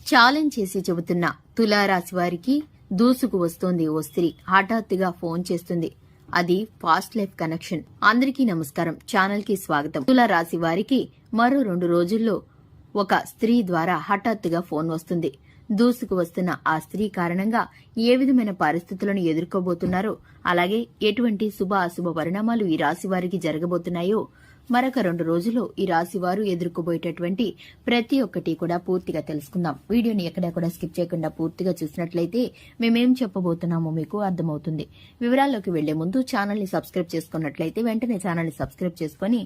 Challenge చేసి చెబుతున్న తులారాశి వారికి దూసుకు వస్తోంది ఓ స్త్రీ. హఠాత్తుగా ఫోన్ చేస్తుంది. అది ఫాస్ట్ లైఫ్ కనెక్షన్. అందరికీ నమస్కారం, ఛానల్ కి స్వాగతం. తులారాశి వారికి మరో 2 రోజుల్లో ఒక స్త్రీ ద్వారా హఠాత్తుగా ఫోన్ వస్తుంది. దూసుకు వస్తున్న ఆ స్త్రీ కారణంగా ఏ విధమైన పరిస్థితులను ఎదుర్కోబోతున్నారో, అలాగే ఎటువంటి శుభ అశుభ పరిణామాలు ఈ రాశి వారికి జరగబోతున్నాయో మరొక 2 రోజుల్లో ఈ రాశి వారు ఎదుర్కోబోయేటటువంటి ప్రతి ఒక్కటి కూడా పూర్తిగా తెలుసుకుందాం. వీడియోని ఎక్కడా కూడా స్కిప్ చేయకుండా పూర్తిగా చూసినట్లయితే మేమేం చెప్పబోతున్నామో మీకు అర్థమవుతుంది. వివరాల్లోకి వెళ్లే ముందు ఛానల్ ని సబ్స్క్రైబ్ చేసుకున్నట్లయితే వెంటనే ఛానల్ ని సబ్స్క్రైబ్ చేసుకుని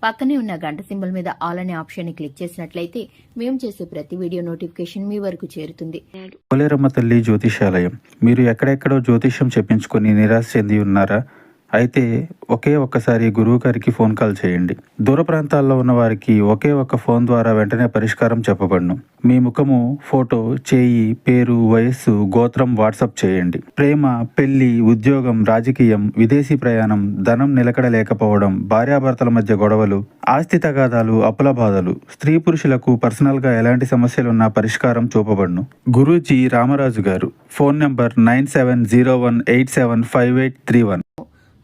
పక్కనే ఉన్న గంట సింబల్ మీద ఆల్ అనే ఆప్షన్ ని క్లిక్ చేసినట్లయితే మేము చేసే ప్రతి వీడియో నోటిఫికేషన్ మీ వరకు చేరుతుంది. పోలేరమ్మ తల్లి జ్యోతిషాలయం. మీరు ఎక్కడెక్కడో జ్యోతిష్యం చెప్పించుకుని నిరాశ చెంది ఉన్నారా? అయితే ఒక్కసారి గురువు గారికి ఫోన్ కాల్ చేయండి. దూర ప్రాంతాల్లో ఉన్న వారికి ఒకే ఒక్క ఫోన్ ద్వారా వెంటనే పరిష్కారం చెప్పబడును. మీ ముఖము, ఫోటో, చేయి, పేరు, వయస్సు, గోత్రం వాట్సాప్ చేయండి. ప్రేమ, పెళ్లి, ఉద్యోగం, రాజకీయం, విదేశీ ప్రయాణం, ధనం నిలకడ లేకపోవడం, భార్యాభర్తల మధ్య గొడవలు, ఆస్తి తగాదాలు, అప్పుల బాధలు, స్త్రీ పురుషులకు పర్సనల్ గా ఎలాంటి సమస్యలున్నా పరిష్కారం చూపబడును. గురూజీ రామరాజు గారు. Phone number 9701875831.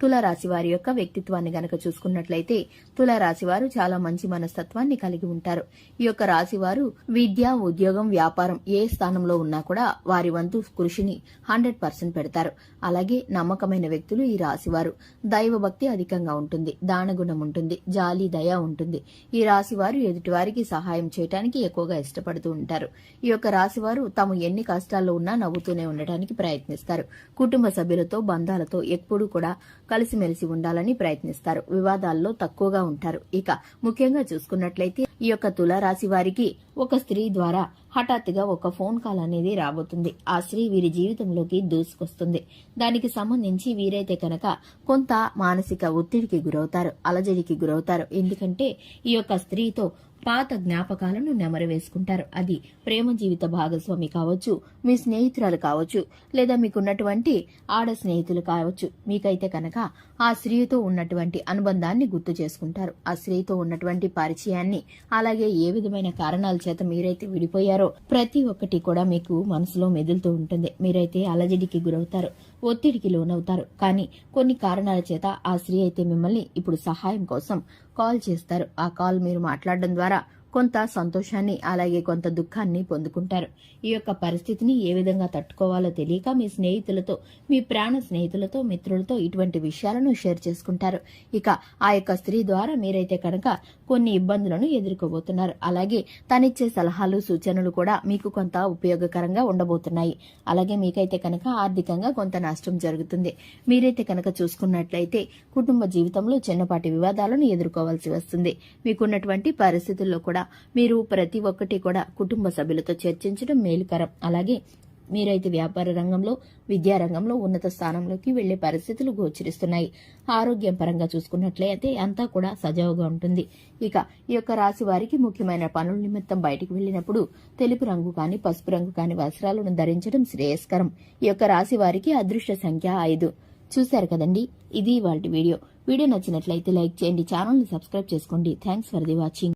తులారాశి వారి యొక్క వ్యక్తిత్వాన్ని గనక చూసుకున్నట్లయితే తులారాశి వారు చాలా మంచి మనస్తత్వాన్ని కలిగి ఉంటారు. ఈ యొక్క రాశి వారు విద్య, ఉద్యోగం, వ్యాపారం ఏ స్థానంలో ఉన్నా కూడా వారి వంతు కృషిని 100% పెడతారు. అలాగే నమ్మకమైన వ్యక్తులు ఈ రాశివారు. దైవభక్తి అధికంగా ఉంటుంది, దానగుణం ఉంటుంది, జాలి, దయ ఉంటుంది. ఈ రాశివారు ఎదుటివారికి సహాయం చేయడానికి ఎక్కువగా ఇష్టపడుతూ ఉంటారు. ఈ యొక్క రాశివారు తాము ఎన్ని కష్టాల్లో ఉన్నా నవ్వుతూనే ఉండటానికి ప్రయత్నిస్తారు. కుటుంబ సభ్యులతో, బంధాలతో ఎప్పుడూ కూడా కలిసిమెలిసి ఉండాలని ప్రయత్నిస్తారు. వివాదాల్లో తక్కువగా ఉంటారు. ఇక ముఖ్యంగా చూసుకున్నట్లయితే ఈ యొక్క తులారాశి వారికి ఒక స్త్రీ ద్వారా హఠాత్తుగా ఒక ఫోన్ కాల్ అనేది రాబోతుంది. ఆ స్త్రీ వీరి జీవితంలోకి దూసుకొస్తుంది. దానికి సంబంధించి వీరైతే కనుక కొంత మానసిక ఒత్తిడికి గురవుతారు, అలజడికి గురవుతారు. ఎందుకంటే ఈ యొక్క స్త్రీతో పాత జ్ఞాపకాలను నెమరు వేసుకుంటారు. అది ప్రేమ జీవిత భాగస్వామి కావచ్చు, మీ స్నేహితురాలు కావచ్చు, లేదా మీకున్నటువంటి ఆడ స్నేహితులు కావచ్చు. మీకైతే కనుక ఆ స్త్రీతో ఉన్నటువంటి అనుబంధాన్ని గుర్తు చేసుకుంటారు. ఆ స్త్రీతో ఉన్నటువంటి పరిచయాన్ని, అలాగే ఏ విధమైన కారణాల చేత మీరైతే విడిపోయారో ప్రతి ఒక్కటి కూడా మీకు మనసులో మెదులుతూ ఉంటుంది. మీరైతే అలజడికి గురవుతారు, ఒత్తిడికి లోనవుతారు. కానీ కొన్ని కారణాల చేత ఆ స్త్రీ అయితే మిమ్మల్ని ఇప్పుడు సహాయం కోసం కాల్ చేస్తారు. ఆ కాల్ మీరు మాట్లాడడం ద్వారా కొంత సంతోషాన్ని, అలాగే కొంత దుఃఖాన్ని పొందుకుంటారు. ఈ యొక్క పరిస్థితిని ఏ విధంగా తట్టుకోవాలో తెలియక మీ స్నేహితులతో, మీ ప్రాణ స్నేహితులతో, మిత్రులతో ఇటువంటి విషయాలను షేర్ చేసుకుంటారు. ఇక ఆ యొక్క స్త్రీ ద్వారా మీరైతే కనుక కొన్ని ఇబ్బందులను ఎదుర్కోబోతున్నారు. అలాగే తనిచ్చే సలహాలు, సూచనలు కూడా మీకు కొంత ఉపయోగకరంగా ఉండబోతున్నాయి. అలాగే మీకైతే కనుక ఆర్థికంగా కొంత నష్టం జరుగుతుంది. మీరైతే కనుక చూసుకున్నట్లయితే కుటుంబ జీవితంలో చిన్నపాటి వివాదాలను ఎదుర్కోవాల్సి వస్తుంది. మీకున్నటువంటి పరిస్థితుల్లో కూడా మీరు ప్రతి ఒక్కటి కూడా కుటుంబ సభ్యులతో చర్చించడం మేలుకరం. అలాగే మీరైతే వ్యాపార రంగంలో, విద్యా రంగంలో ఉన్నత స్థానంలోకి వెళ్లే పరిస్థితులు గోచరిస్తున్నాయి. ఆరోగ్యం పరంగా చూసుకున్నట్లయితే అంతా కూడా సజావుగా ఉంటుంది. ఇక ఈ యొక్క రాశి వారికి ముఖ్యమైన పనుల నిమిత్తం బయటికి వెళ్లినప్పుడు తెలుపు రంగు కాని, పసుపు రంగు కాని వస్త్రాలను ధరించడం శ్రేయస్కరం. ఈ యొక్క రాశి వారికి అదృష్ట సంఖ్య 5. చూశారు కదండి, ఇది ఇవాల్టి వీడియో. వీడియో నచ్చినట్లయితే లైక్ చేయండి, ఛానల్ ని సబ్స్క్రైబ్ చేసుకోండి. Thanks for the watching.